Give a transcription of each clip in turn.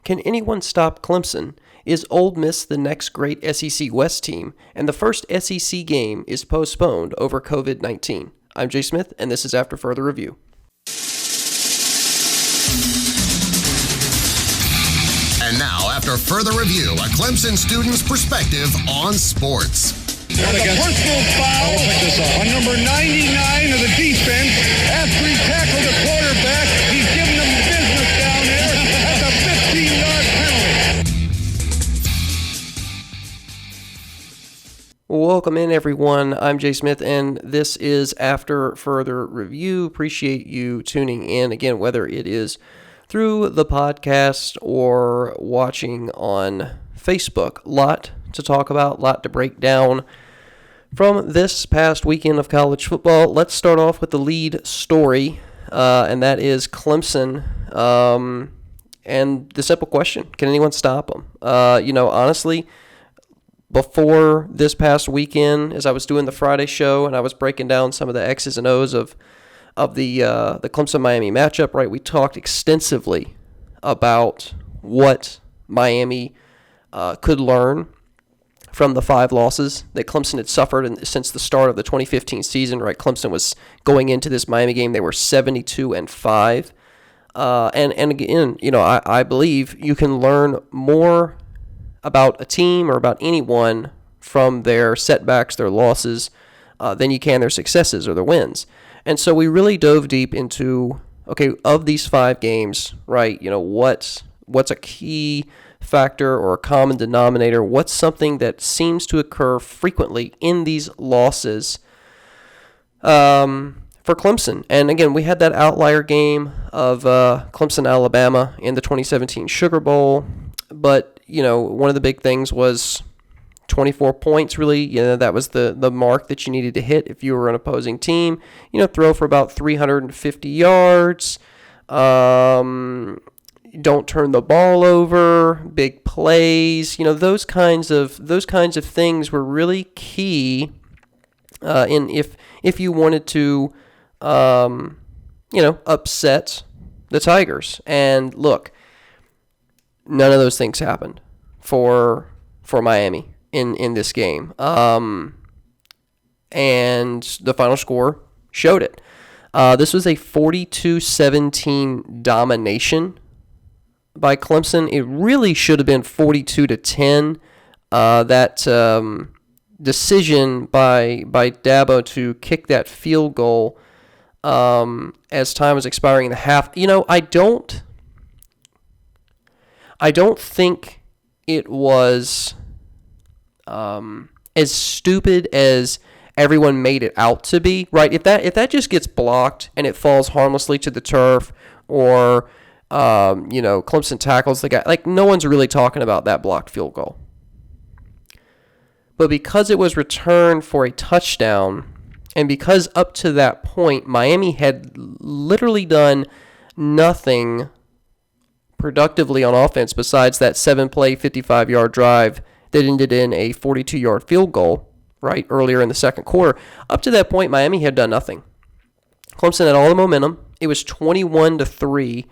Can anyone stop Clemson? Is Ole Miss the next great SEC West team? And the first SEC game is postponed over COVID-19. I'm Jay Smith, and this is After Further Review. And now, after further review, a Clemson student's perspective on sports. There's a personal foul on number 99 of the defense. After he tackled the quarterback, he's giving them business down there. That's a 15-yard penalty. Welcome in, everyone. I'm Jay Smith, and this is After Further Review. Appreciate you tuning in. Again, whether it is through the podcast or watching on Facebook. Lot to talk about, lot to break down from this past weekend of college football. Let's start off with the lead story, and that is Clemson. And the simple question, can anyone stop them? Honestly, before this past weekend, as I was doing the Friday show and I was breaking down some of the X's and O's of the Clemson-Miami matchup, right, we talked extensively about what Miami could learn from the 5 losses that Clemson had suffered since the start of the 2015 season, right? Clemson was going into this Miami game, they were 72-5. And again, I believe you can learn more about a team or about anyone from their setbacks, their losses, than you can their successes or their wins. And so we really dove deep into, okay, of these 5 games, right, what's a key factor or a common denominator? What's something that seems to occur frequently in these losses for Clemson? And again, we had that outlier game of Clemson, Alabama in the 2017 Sugar Bowl. But, one of the big things was 24 points, really. That was the mark that you needed to hit if you were an opposing team. Throw for about 350 yards. Don't turn the ball over, big plays, those kinds of things were really key in if you wanted to upset the Tigers. And look, none of those things happened for Miami in this game. And the final score showed it. This was a 42-17 domination by Clemson. It really should have been 42-10. That decision by Dabo to kick that field goal as time was expiring in the half. I don't think it was as stupid as everyone made it out to be. Right? If that just gets blocked and it falls harmlessly to the turf, or Clemson tackles the guy. Like, no one's really talking about that blocked field goal. But because it was returned for a touchdown, and because up to that point, Miami had literally done nothing productively on offense besides that 7-play, 55-yard drive that ended in a 42-yard field goal, right, earlier in the second quarter. Up to that point, Miami had done nothing. Clemson had all the momentum. It was 21-3.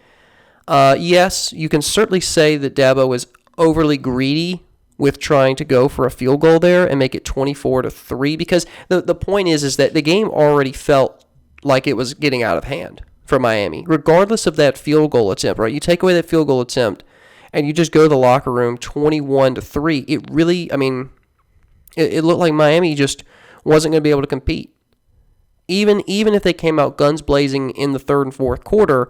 Yes, you can certainly say that Dabo was overly greedy with trying to go for a field goal there and make it 24-3, because the point is that the game already felt like it was getting out of hand for Miami, regardless of that field goal attempt, right? You take away that field goal attempt and you just go to the locker room 21-3. It really, it looked like Miami just wasn't going to be able to compete. Even if they came out guns blazing in the third and fourth quarter,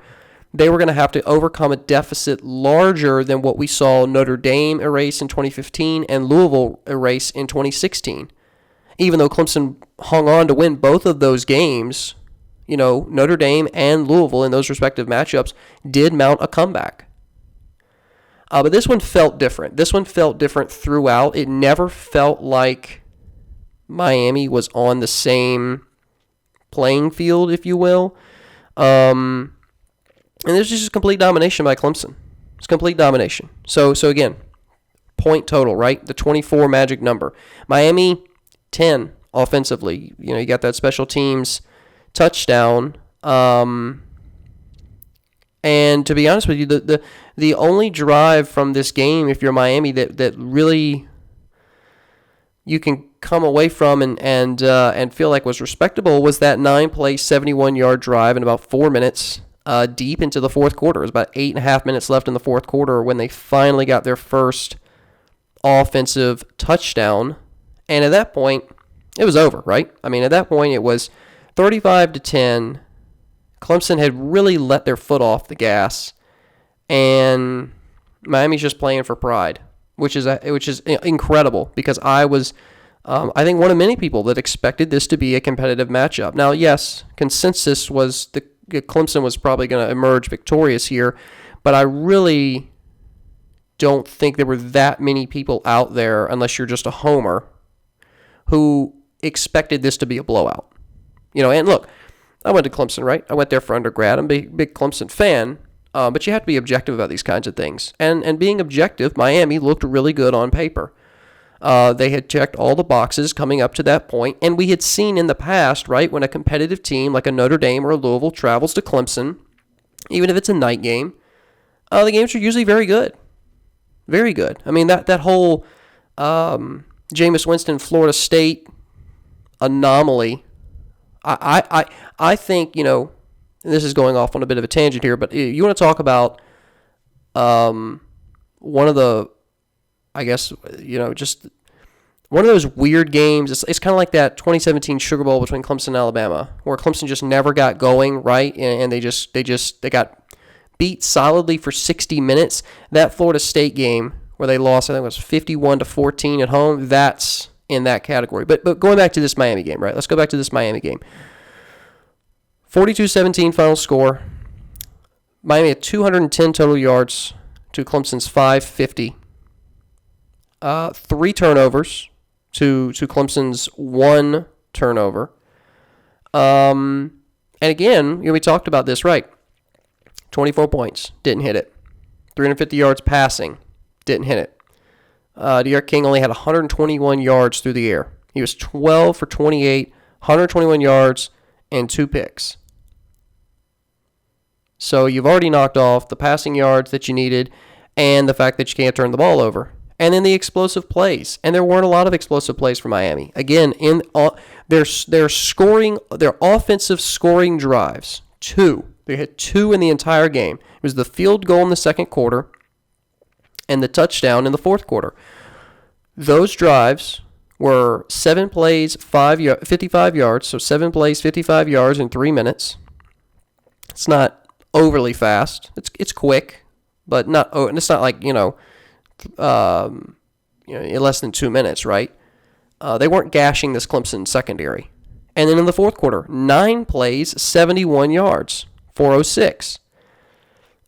they were going to have to overcome a deficit larger than what we saw Notre Dame erase in 2015 and Louisville erase in 2016. Even though Clemson hung on to win both of those games, Notre Dame and Louisville in those respective matchups did mount a comeback. But this one felt different. This one felt different throughout. It never felt like Miami was on the same playing field, if you will. And there's just complete domination by Clemson. It's complete domination. So again, point total, right? The 24 magic number. Miami, 10 offensively. You got that special teams touchdown. And to be honest with you, the only drive from this game, if you're Miami, that really you can come away from and feel like was respectable was that 9-play, 71-yard drive in about 4 minutes deep into the fourth quarter. It was about 8.5 minutes left in the fourth quarter when they finally got their first offensive touchdown. And at that point, it was over, right? I mean, at that point, it was 35-10. Clemson had really let their foot off the gas, and Miami's just playing for pride, which is incredible because I was, I think, one of many people that expected this to be a competitive matchup. Now, yes, consensus was Clemson was probably going to emerge victorious here, but I really don't think there were that many people out there, unless you're just a homer, who expected this to be a blowout. And look, I went to Clemson, right? I went there for undergrad. I'm a big Clemson fan, but you have to be objective about these kinds of things. And being objective, Miami looked really good on paper. They had checked all the boxes coming up to that point, and we had seen in the past, right, when a competitive team like a Notre Dame or a Louisville travels to Clemson, even if it's a night game, the games are usually very good. Very good. I mean, that whole Jameis Winston, Florida State anomaly, I think, and this is going off on a bit of a tangent here, but you want to talk about one of the, I guess, just one of those weird games. It's kind of like that 2017 Sugar Bowl between Clemson and Alabama, where Clemson just never got going, right? And they got beat solidly for 60 minutes. That Florida State game where they lost, I think it was 51-14 at home, that's in that category. But going back to this Miami game, right? Let's go back to this Miami game. 42-17 final score. Miami had 210 total yards to Clemson's 550. 3 turnovers to Clemson's 1 turnover. And again, we talked about this, right? 24 points, didn't hit it. 350 yards passing, didn't hit it. D'Eriq King only had 121 yards through the air. He was 12 for 28, 121 yards, and 2 picks. So you've already knocked off the passing yards that you needed and the fact that you can't turn the ball over. And then the explosive plays. And there weren't a lot of explosive plays for Miami. Again, in their offensive scoring drives, 2. They had 2 in the entire game. It was the field goal in the second quarter and the touchdown in the fourth quarter. Those drives were 7 plays, 55 yards. So 7 plays, 55 yards in 3 minutes. It's not overly fast. It's quick, but not. And it's not like less than 2 minutes, right? They weren't gashing this Clemson secondary. And then in the fourth quarter, 9 plays, 71 yards, 406.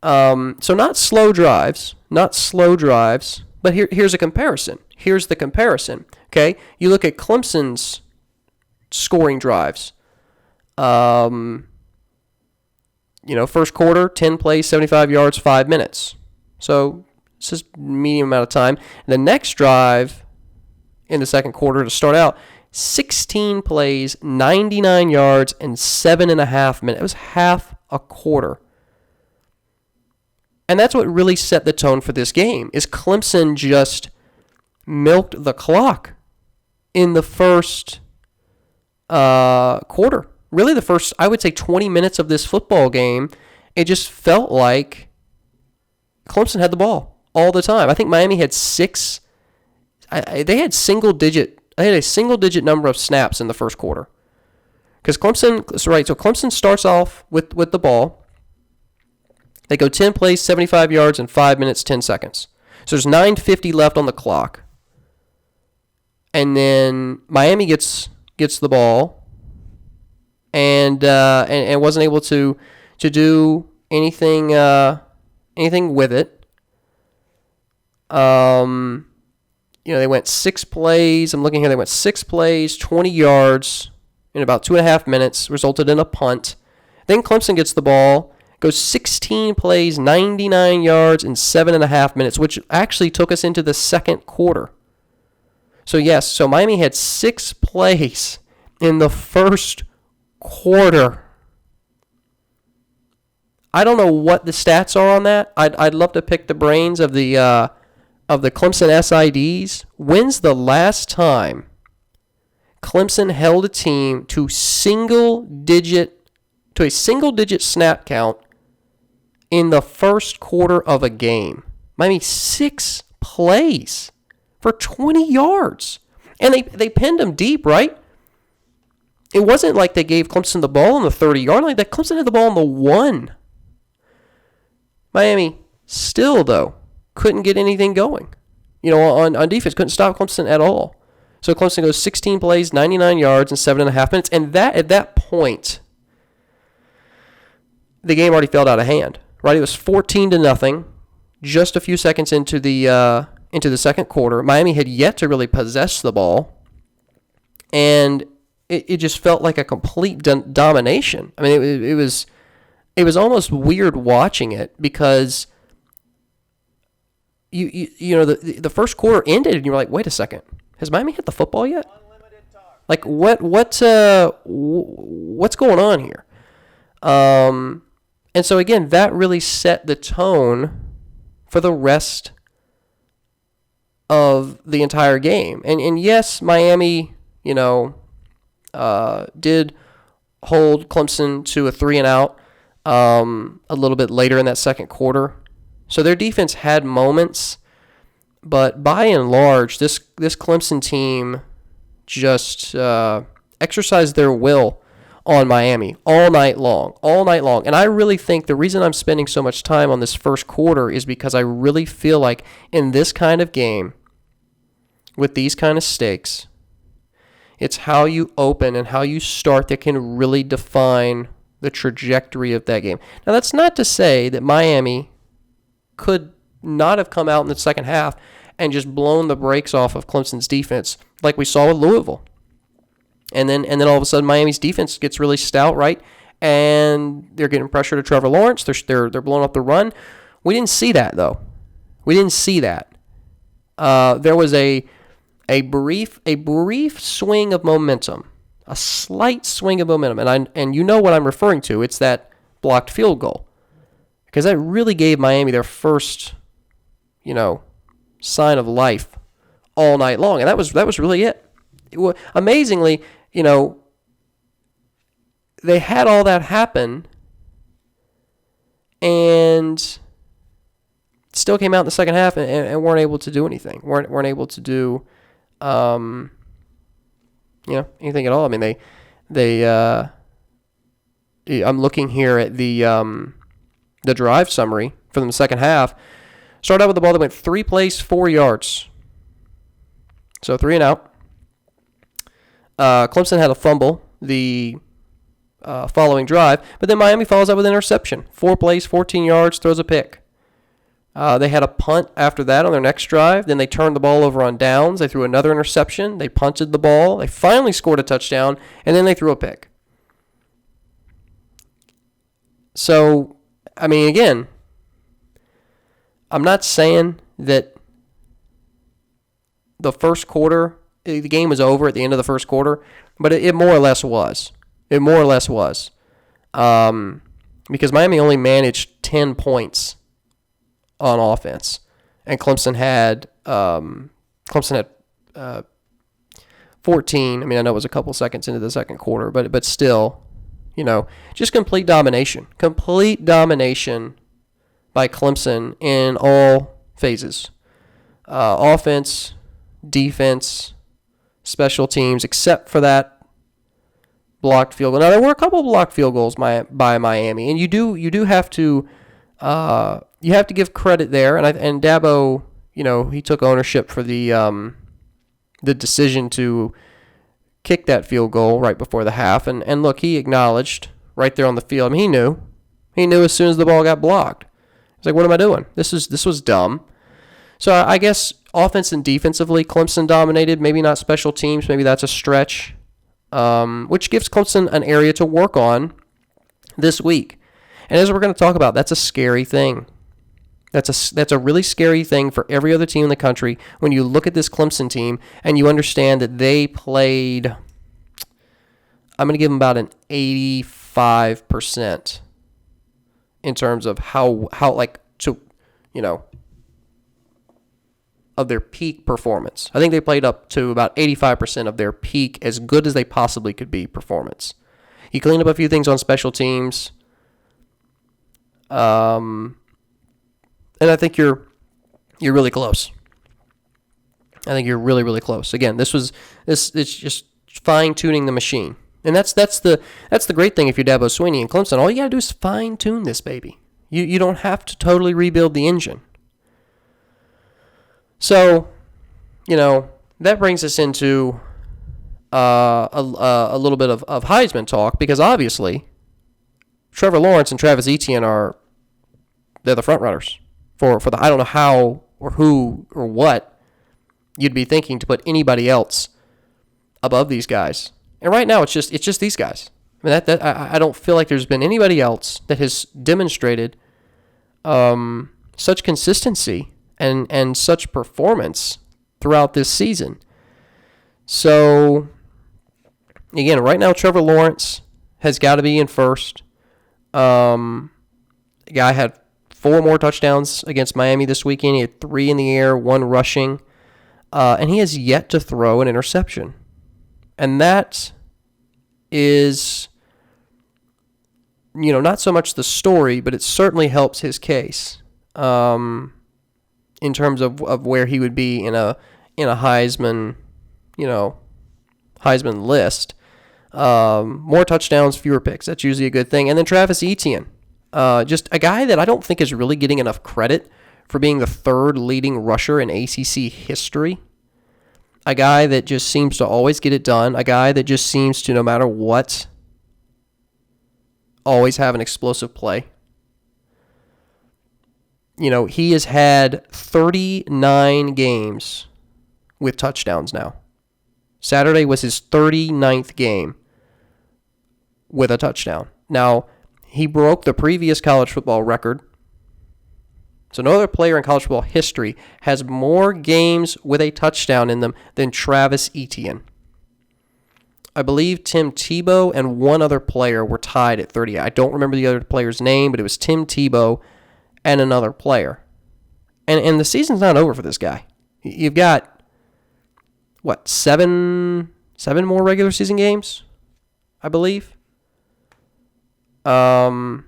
So not slow drives, but here's a comparison. Here's the comparison, okay? You look at Clemson's scoring drives. First quarter, 10 plays, 75 yards, 5 minutes. So it's just medium amount of time. And the next drive in the second quarter to start out, 16 plays, 99 yards, and 7.5 minutes. It was half a quarter. And that's what really set the tone for this game, is Clemson just milked the clock in the first quarter. Really the first, I would say, 20 minutes of this football game, it just felt like Clemson had the ball all the time. I think Miami had 6. They had a single digit number of snaps in the first quarter. Because Clemson starts off with the ball. They go 10 plays, 75 yards, in 5 minutes, 10 seconds. So there's 9:50 left on the clock. And then Miami gets the ball and wasn't able to do anything with it. They went 6 plays. I'm looking here. They went 6 plays, 20 yards in about 2.5 minutes, resulted in a punt. Then Clemson gets the ball, goes 16 plays, 99 yards in 7.5 minutes, which actually took us into the second quarter. So Miami had 6 plays in the first quarter. I don't know what the stats are on that. I'd love to pick the brains of the Clemson SIDs. When's the last time Clemson held a team to a single digit snap count in the first quarter of a game? Miami 6 plays for 20 yards. And they pinned them deep, right? It wasn't like they gave Clemson the ball on the 30-yard line. That Clemson had the ball on the 1. Miami still, though, couldn't get anything going. On defense, couldn't stop Clemson at all. So Clemson goes 16 plays, 99 yards in 7.5 minutes. And at that point, the game already fell out of hand, right? It was 14-0, just a few seconds into the second quarter. Miami had yet to really possess the ball, and it just felt like a complete domination. I mean, it was almost weird watching it because the first quarter ended and you were like, wait a second, has Miami hit the football yet? Like what's going on here? And so again, that really set the tone for the rest of the entire game. And yes, Miami, did hold Clemson to a 3-and-out a little bit later in that second quarter. So their defense had moments, but by and large, this Clemson team just exercised their will on Miami all night long. And I really think the reason I'm spending so much time on this first quarter is because I really feel like in this kind of game, with these kind of stakes, it's how you open and how you start that can really define the trajectory of that game. Now, that's not to say that Miami could not have come out in the second half and just blown the brakes off of Clemson's defense like we saw with Louisville. And then all of a sudden Miami's defense gets really stout, right? And they're getting pressure to Trevor Lawrence. They're blowing up the run. We didn't see that, though. We didn't see that. There was a brief swing of momentum, a slight swing of momentum, and you know what I'm referring to. It's that blocked field goal, because that really gave Miami their first, sign of life all night long, and that was really it. Amazingly, they had all that happen, and still came out in the second half and weren't able to do anything. weren't able to do anything at all. I mean, they I'm looking here at the drive summary for them the second half. Started out with the ball that went 3 plays, 4 yards. So 3-and-out. Clemson had a fumble the following drive, but then Miami follows up with an interception. 4 plays, 14 yards, throws a pick. They had a punt after that on their next drive. Then they turned the ball over on downs. They threw another interception. They punted the ball. They finally scored a touchdown, and then they threw a pick. So, I mean, again, I'm not saying that the first quarter, the game was over at the end of the first quarter, but it more or less was. It more or less was. Because Miami only managed 10 points on offense, and Clemson had 14. I mean, I know it was a couple seconds into the second quarter, but still, just complete domination by Clemson in all phases, offense, defense, special teams, except for that blocked field goal. Now there were a couple of blocked field goals by Miami, and you do have to. You have to give credit there, and Dabo, he took ownership for the decision to kick that field goal right before the half, and look, he acknowledged right there on the field. I mean, he knew as soon as the ball got blocked. He's like, what am I doing? This was dumb. So I guess offense and defensively, Clemson dominated. Maybe not special teams. Maybe that's a stretch, which gives Clemson an area to work on this week. And as we're going to talk about, that's a scary thing. That's a really scary thing for every other team in the country when you look at this Clemson team and you understand that they played, I'm going to give them about an 85% in terms of how like to, of their peak performance. I think they played up to about 85% of their peak, as good as they possibly could be, performance. You clean up a few things on special teams. And I think you're really close. I think you're really, really close. Again, it's just fine-tuning the machine. And that's the great thing if you're Dabo Swinney and Clemson. All you got to do is fine-tune this baby. You don't have to totally rebuild the engine. So, that brings us into a little bit of Heisman talk, because obviously Trevor Lawrence and Travis Etienne they're the front runners for the, I don't know how or who or what you'd be thinking to put anybody else above these guys. And right now it's just these guys. I mean, I don't feel like there's been anybody else that has demonstrated such consistency and such performance throughout this season. So, again, right now Trevor Lawrence has got to be in first. The guy had 4 more touchdowns against Miami this weekend. He had 3 in the air, 1 rushing. And he has yet to throw an interception. And that is, not so much the story, but it certainly helps his case in terms of where he would be in a Heisman, Heisman list. More touchdowns, fewer picks. That's usually a good thing. And then Travis Etienne, just a guy that I don't think is really getting enough credit for being the 3rd leading rusher in ACC history. A guy that just seems to always get it done. A guy that just seems to, no matter what, always have an explosive play. He has had 39 games with touchdowns now. Saturday was his 39th game with a touchdown. Now, he broke the previous college football record. So no other player in college football history has more games with a touchdown in them than Travis Etienne. I believe Tim Tebow and one other player were tied at 30. I don't remember the other player's name, but it was Tim Tebow and another player. And the season's not over for this guy. You've got, 7 more regular season games, I believe? Yeah.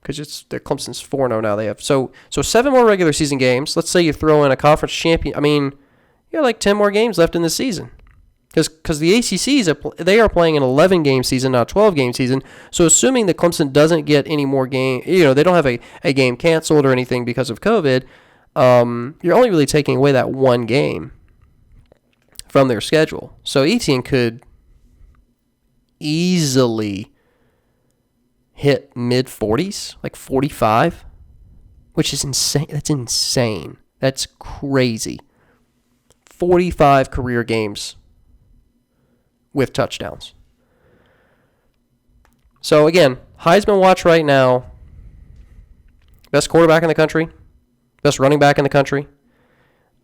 Because they're Clemson's 4-0 now. They have so 7 more regular season games. Let's say you throw in a conference champion. I mean, you got like 10 more games left in the season. Because the ACCs they are playing an 11-game season, not a 12-game season. So assuming that Clemson doesn't get any more game, they don't have a game canceled or anything because of COVID. You're only really taking away that 1 game from their schedule. So Etienne could easily hit mid-40s, like 45, which is insane. That's insane. That's crazy. 45 career games with touchdowns. So, again, Heisman watch right now. Best quarterback in the country. Best running back in the country.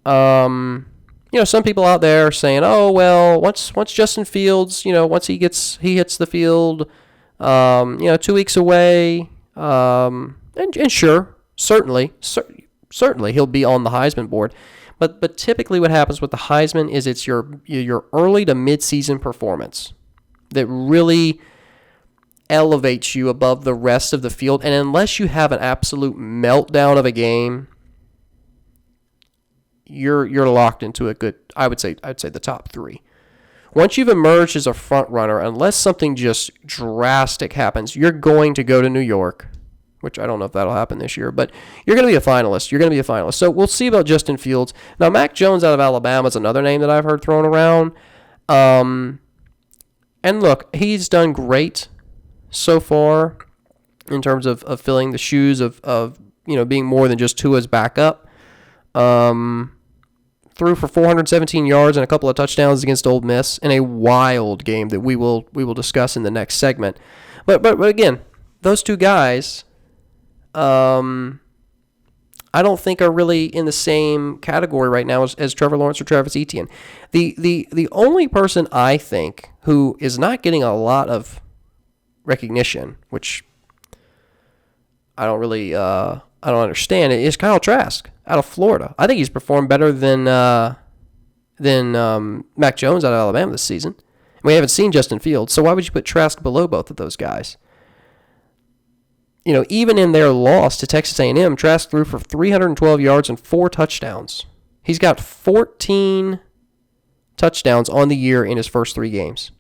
Some people out there are saying, oh, well, once Justin Fields, once he hits the field, 2 weeks away, and sure, certainly he'll be on the Heisman board. But typically what happens with the Heisman is it's your early to mid-season performance that really elevates you above the rest of the field. And unless you have an absolute meltdown of a game, you're locked into a good, I'd say the top 3. Once you've emerged as a front runner, unless something just drastic happens, you're going to go to New York, which I don't know if that'll happen this year, but you're going to be a finalist. So we'll see about Justin Fields. Now, Mac Jones out of Alabama is another name that I've heard thrown around. And look, he's done great so far in terms of filling the shoes of being more than just Tua's backup. Threw for 417 yards and a couple of touchdowns against Ole Miss in a wild game that we will discuss in the next segment. But again, those 2 guys, I don't think are really in the same category right now as Trevor Lawrence or Travis Etienne. The only person I think who is not getting a lot of recognition, which I don't really I don't understand it is Kyle Trask out of Florida. I think he's performed better than Mac Jones out of Alabama this season. We haven't seen Justin Fields, so why would you put Trask below both of those guys? Even in their loss to Texas A&M, Trask threw for 312 yards and 4 touchdowns. He's got 14 touchdowns on the year in his first 3 games.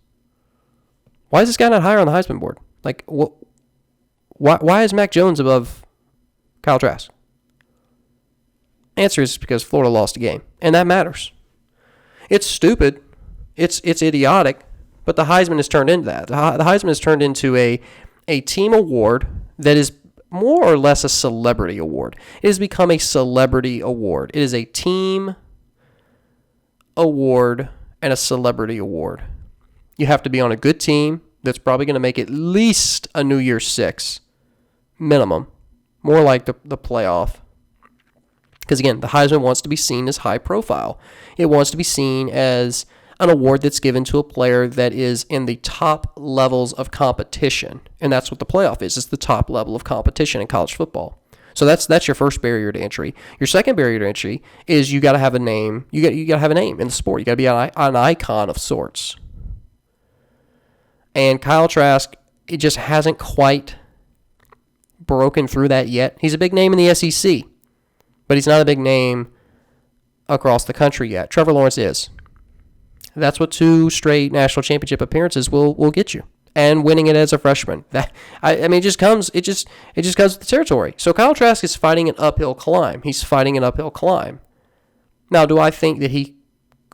Why is this guy not higher on the Heisman board? Like, why is Mac Jones above Kyle Trask? Answer is because Florida lost a game, and that matters. It's stupid. It's idiotic, but the Heisman has turned into that. The Heisman has turned into a team award that is more or less a celebrity award. It has become a celebrity award. It is a team award and a celebrity award. You have to be on a good team that's probably going to make at least a New Year's 6 minimum, more like the playoff. Because again, the Heisman wants to be seen as high profile. It wants to be seen as an award that's given to a player that is in the top levels of competition. And that's what the playoff is. It's the top level of competition in college football. So that's your first barrier to entry. Your second barrier to entry is you got to have a name. You got to have a name in the sport. You got to be an icon of sorts. And Kyle Trask, it just hasn't quite broken through that yet. He's a big name in the SEC, but he's not a big name across the country yet. Trevor Lawrence is. That's what 2 straight national championship appearances will get you, and winning it as a freshman. It just comes with the territory. So Kyle Trask is fighting an uphill climb. He's fighting an uphill climb. Now, do I think that he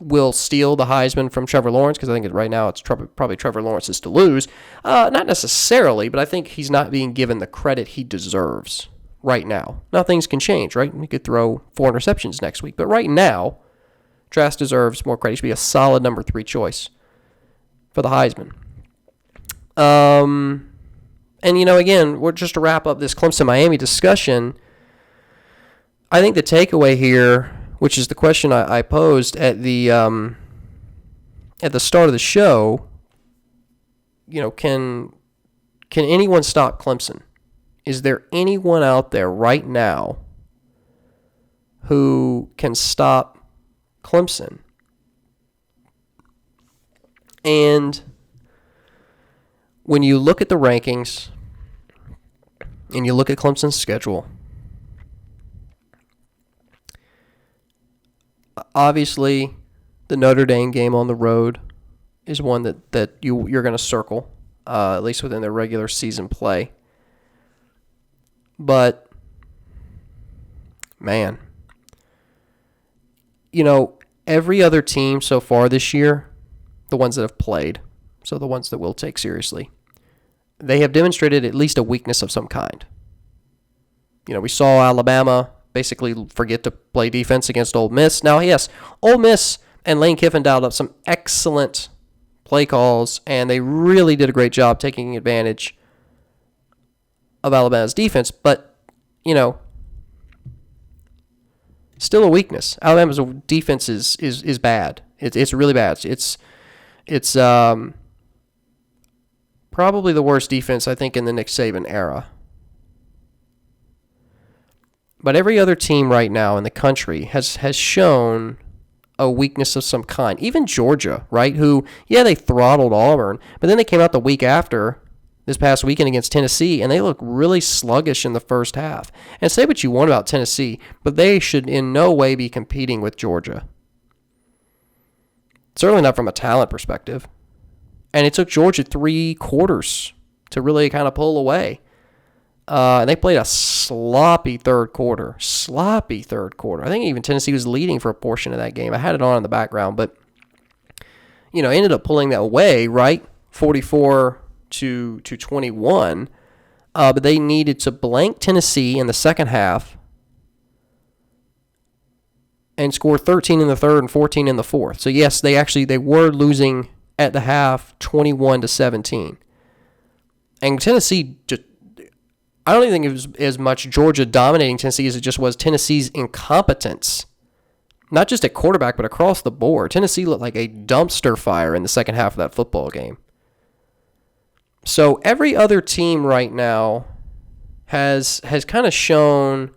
will steal the Heisman from Trevor Lawrence? Because I think right now it's probably Trevor Lawrence's to lose. Not necessarily, but I think he's not being given the credit he deserves right now. Now things can change, right? He could throw 4 interceptions next week, but right now, Trask deserves more credit. He should be a solid number 3 choice for the Heisman. And, again, we're just to wrap up this Clemson-Miami discussion, I think the takeaway here, which is the question I posed at the start of the show, can anyone stop Clemson? Is there anyone out there right now who can stop Clemson? And when you look at the rankings and you look at Clemson's schedule, obviously the Notre Dame game on the road is one that you're going to circle, at least within their regular season play. But, man, every other team so far this year, the ones that have played, so the ones that we'll take seriously, they have demonstrated at least a weakness of some kind. We saw Alabama basically forget to play defense against Ole Miss. Now, yes, Ole Miss and Lane Kiffin dialed up some excellent play calls, and they really did a great job taking advantage of Alabama's defense, but, still a weakness. Alabama's defense is bad. It's really bad. It's probably the worst defense, I think, in the Nick Saban era. But every other team right now in the country has shown a weakness of some kind. Even Georgia, right, who, they throttled Auburn, but then they came out the week after, this past weekend against Tennessee, and they look really sluggish in the first half. And say what you want about Tennessee, but they should in no way be competing with Georgia. Certainly not from a talent perspective. And it took Georgia 3 quarters to really kind of pull away. And they played a sloppy third quarter. I think even Tennessee was leading for a portion of that game. I had it on in the background, but, ended up pulling that away, right? 44 to 21, but they needed to blank Tennessee in the second half and score 13 in the third and 14 in the fourth. So yes, they were losing at the half 21-17. And Tennessee just, I don't even think it was as much Georgia dominating Tennessee as it just was Tennessee's incompetence. Not just at quarterback, but across the board. Tennessee looked like a dumpster fire in the second half of that football game. So every other team right now has kind of shown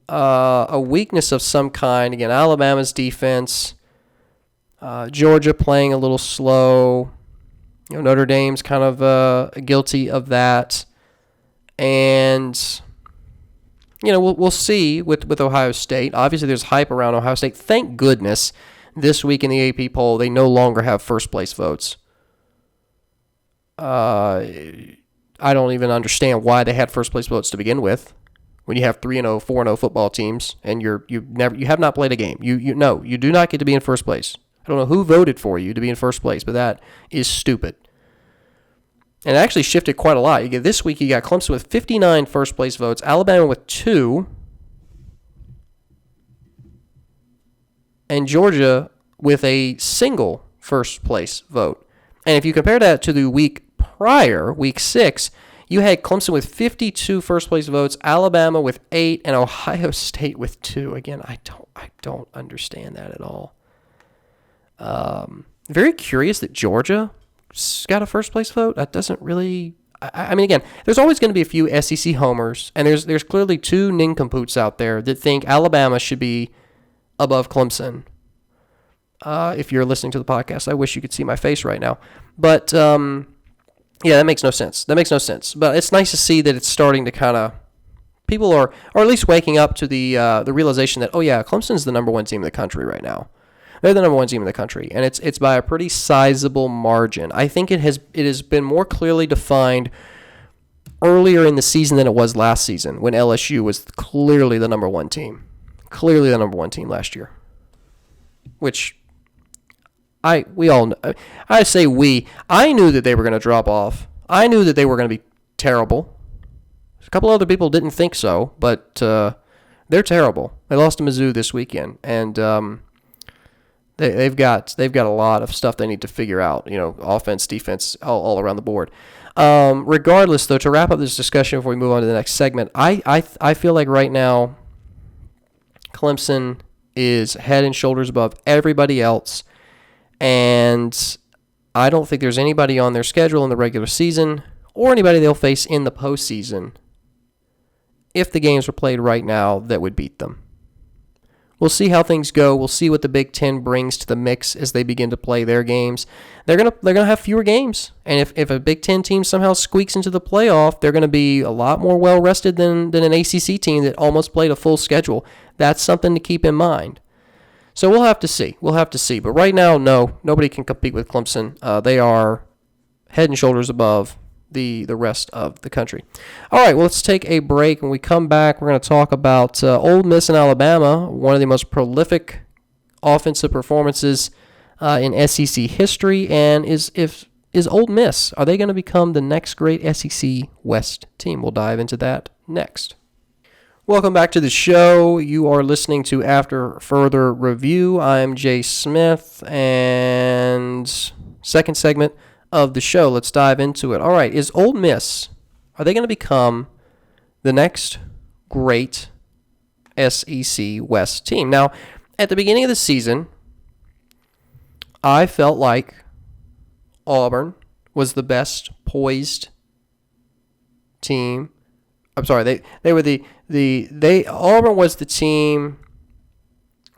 a weakness of some kind. Again, Alabama's defense, Georgia playing a little slow. Notre Dame's kind of guilty of that. And, we'll see with Ohio State. Obviously, there's hype around Ohio State. Thank goodness this week in the AP poll, they no longer have first-place votes. I don't even understand why they had first-place votes to begin with. When you have 3-0, 4-0 football teams, and you have not played a game, you do not get to be in first place. I don't know who voted for you to be in first place, but that is stupid. And it actually shifted quite a lot. This week you got Clemson with 59 first place votes, Alabama with 2, and Georgia with a single first place vote. And if you compare that to the week prior, week 6, you had Clemson with 52 first-place votes, Alabama with 8, and Ohio State with 2. Again, I don't understand that at all. Very curious that Georgia got a first-place vote. That doesn't really. I mean, again, there's always going to be a few SEC homers, and there's clearly 2 nincompoops out there that think Alabama should be above Clemson. If you're listening to the podcast, I wish you could see my face right now, but. Yeah, that makes no sense. But it's nice to see that it's starting to kind of people are, or at least waking up to the realization that, oh yeah, Clemson's the number 1 team in the country right now. They're the number 1 team in the country, and it's by a pretty sizable margin. I think it has been more clearly defined earlier in the season than it was last season when LSU was clearly the number 1 team, last year, which. I knew that they were going to drop off. I knew that they were going to be terrible. A couple other people didn't think so, but they're terrible. They lost to Mizzou this weekend, and they've got a lot of stuff they need to figure out. Offense, defense, all around the board. Regardless, though, to wrap up this discussion before we move on to the next segment, I feel like right now Clemson is head and shoulders above everybody else. And I don't think there's anybody on their schedule in the regular season or anybody they'll face in the postseason, if the games were played right now, that would beat them. We'll see how things go. We'll see what the Big Ten brings to the mix as they begin to play their games. They're gonna have fewer games, and if a Big Ten team somehow squeaks into the playoff, they're going to be a lot more well rested than an ACC team that almost played a full schedule. That's something to keep in mind. So we'll have to see. But right now, no, nobody can compete with Clemson. They are head and shoulders above the rest of the country. All right, well, let's take a break. When we come back, we're going to talk about Ole Miss and Alabama, one of the most prolific offensive performances in SEC history. And is Ole Miss, are they going to become the next great SEC West team? We'll dive into that next. Welcome back to the show. You are listening to After Further Review. I'm Jay Smith, and second segment of the show. Let's dive into it. All right, is Ole Miss, are they going to become the next great SEC West team? Now, at the beginning of the season, I felt like Auburn was the best poised team. I'm sorry, they were Auburn was the team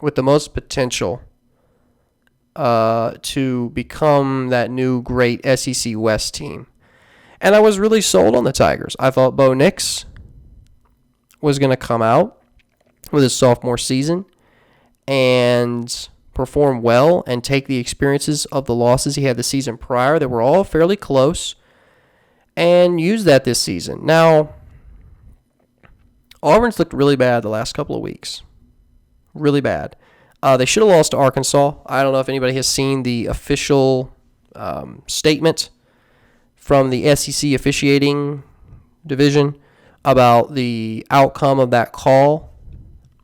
with the most potential to become that new great SEC West team. And I was really sold on the Tigers. I thought Bo Nix was going to come out with his sophomore season and perform well and take the experiences of the losses he had the season prior that were all fairly close and use that this season. Now, Auburn's looked really bad the last couple of weeks. Really bad. They should have lost to Arkansas. I don't know if anybody has seen the official statement from the SEC officiating division about the outcome of that call.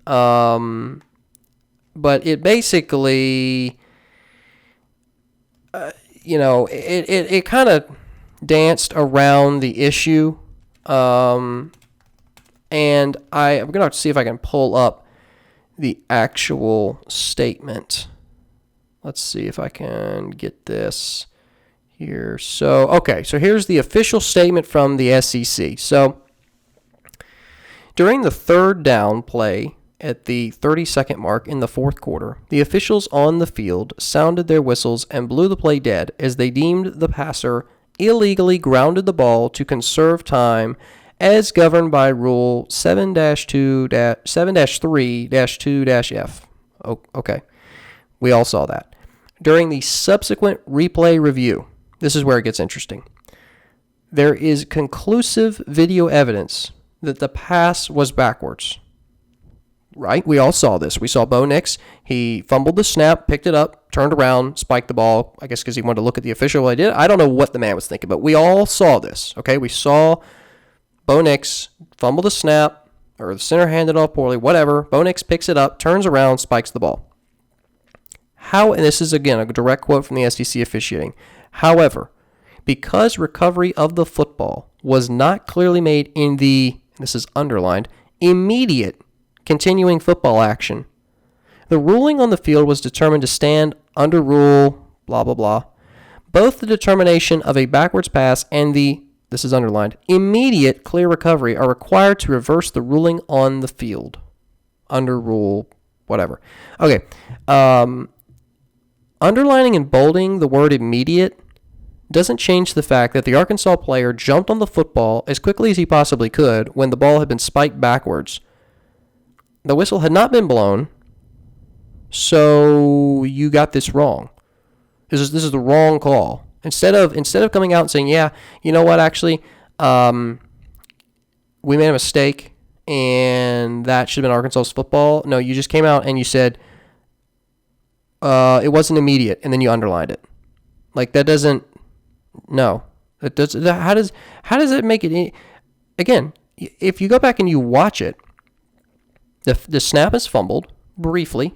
But it basically, it kind of danced around the issue. And I'm going to have to see if I can pull up the actual statement. Let's see if I can get this here. So here's the official statement from the SEC. So During the third down play at the 30-second mark in the fourth quarter, the officials on the field sounded their whistles and blew the play dead as they deemed the passer illegally grounded the ball to conserve time as governed by Rule 7-3-2-F. Okay. We all saw that. During the subsequent replay review, this is where it gets interesting. There is conclusive video evidence that the pass was backwards. Right? We all saw this. We saw Bo Nix. He fumbled the snap, picked it up, turned around, spiked the ball, I guess because he wanted to look at the official. I did. I don't know what the man was thinking, but we all saw this. Okay? We saw Bo Nix fumble the snap, or the center handed off poorly, whatever. Bo Nix picks it up, turns around, spikes the ball. And this is, again, a direct quote from the SEC officiating. However, because recovery of the football was not clearly made in the, this is underlined, immediate continuing football action, the ruling on the field was determined to stand under rule blah, blah, blah. Both the determination of a backwards pass and the, this is underlined, immediate clear recovery are required to reverse the ruling on the field. Under rule, whatever. Okay. Underlining and bolding the word immediate doesn't change the fact that the Arkansas player jumped on the football as quickly as he possibly could when the ball had been spiked backwards. The whistle had not been blown, so you got this wrong. This is the wrong call. Instead of coming out and saying, yeah, you know what, actually, we made a mistake and that should have been Arkansas's football. No, you just came out and you said it wasn't immediate, and then you underlined it. Like, that doesn't. No, it does. How does it make it? Again, if you go back and you watch it, the snap is fumbled briefly.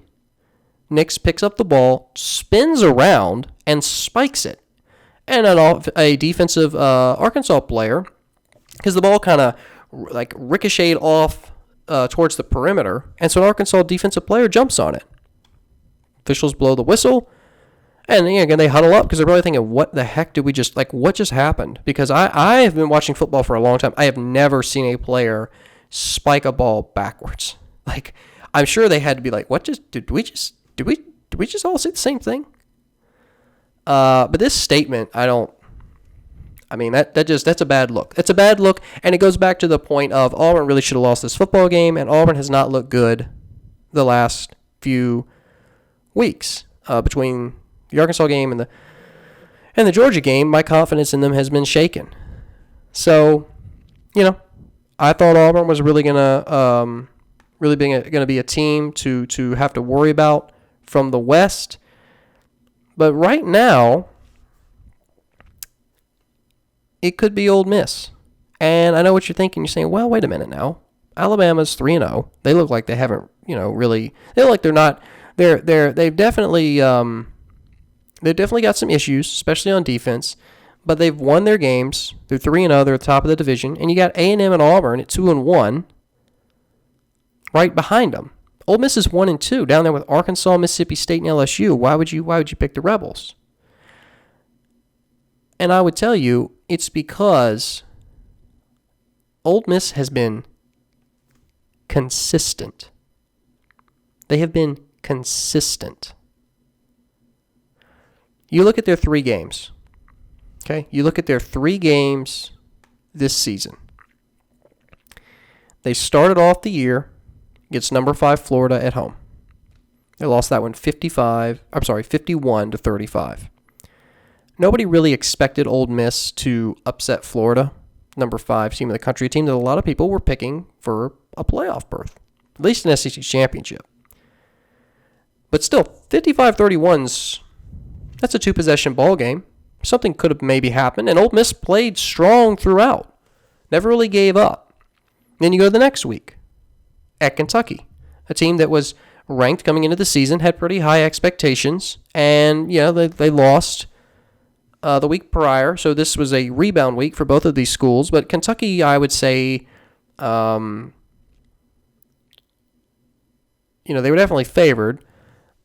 Nix picks up the ball, spins around, and spikes it. And a defensive Arkansas player, because the ball kind of like ricocheted off towards the perimeter, and so an Arkansas defensive player jumps on it. Officials blow the whistle, and again they huddle up because they're really thinking, what the heck did we just, like, what just happened? Because I have been watching football for a long time. I have never seen a player spike a ball backwards. Like, I'm sure they had to be like, what just, did we just all say the same thing? But this statement, that's a bad look. It's a bad look, and it goes back to the point of Auburn really should have lost this football game, and Auburn has not looked good the last few weeks. Between the Arkansas game and the Georgia game, my confidence in them has been shaken. So, I thought Auburn was really gonna be a team to have to worry about from the West. But right now, it could be Ole Miss. And I know what you're thinking. You're saying, well, wait a minute now. Alabama's 3-0. They look like they haven't, really. They look like they're not. They've definitely got some issues, especially on defense. But they've won their games. They're 3-0. They're at the top of the division. And you got A&M and Auburn at 2-1, right behind them. Ole Miss is 1-2 down there with Arkansas, Mississippi State, and LSU. Why would you pick the Rebels? And I would tell you it's because Ole Miss has been consistent. They have been consistent. You look at their 3 games. Okay? You look at their 3 games this season. They started off the year against number 5 Florida at home. They lost that one 51-35. Nobody really expected Ole Miss to upset Florida, number 5 team in the country, a team that a lot of people were picking for a playoff berth, at least an SEC championship. But still, 55-31's, that's a 2-possession ball game. Something could have maybe happened, and Ole Miss played strong throughout. Never really gave up. Then you go to the next week at Kentucky, a team that was ranked coming into the season, had pretty high expectations, and they lost the week prior, so this was a rebound week for both of these schools. But Kentucky, I would say, they were definitely favored,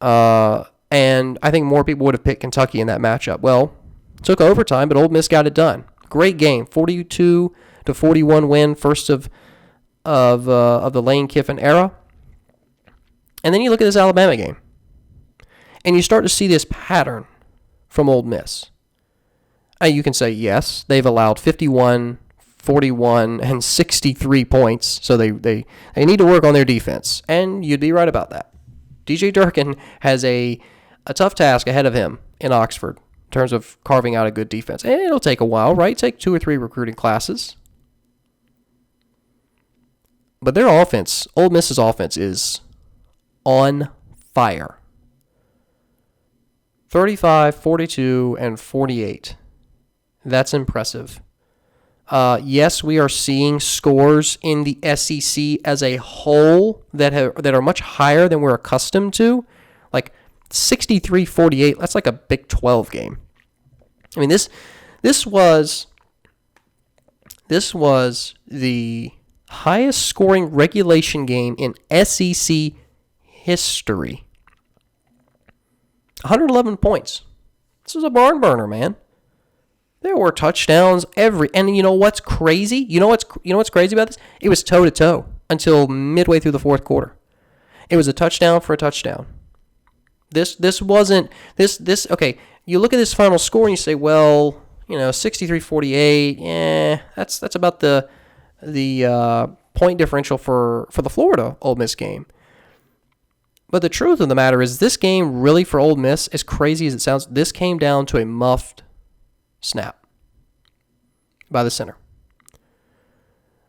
and I think more people would have picked Kentucky in that matchup. Well, it took overtime, but Ole Miss got it done. Great game, 42-41 win, first of of the Lane Kiffin era. And then you look at this Alabama game, and you start to see this pattern from Ole Miss. You can say, yes, they've allowed 51, 41, and 63 points, so they need to work on their defense. And you'd be right about that. DJ Durkin has a tough task ahead of him in Oxford in terms of carving out a good defense. And it'll take a while, right? Take 2 or 3 recruiting classes. But their offense, Ole Miss's offense, is on fire. 35, 42, and 48. That's impressive. Yes, we are seeing scores in the SEC as a whole that are much higher than we're accustomed to. Like 63-48, that's like a Big 12 game. I mean, this was the highest scoring regulation game in SEC history. 111 points. This was a barn burner, man. There were touchdowns and you know what's crazy? You know what's crazy about this? It was toe to toe until midway through the fourth quarter. It was a touchdown for a touchdown. This wasn't this okay, you look at this final score and you say, well, 63-48, that's about the point differential for the Florida Ole Miss game. But the truth of the matter is this game really for Ole Miss, as crazy as it sounds, this came down to a muffed snap by the center.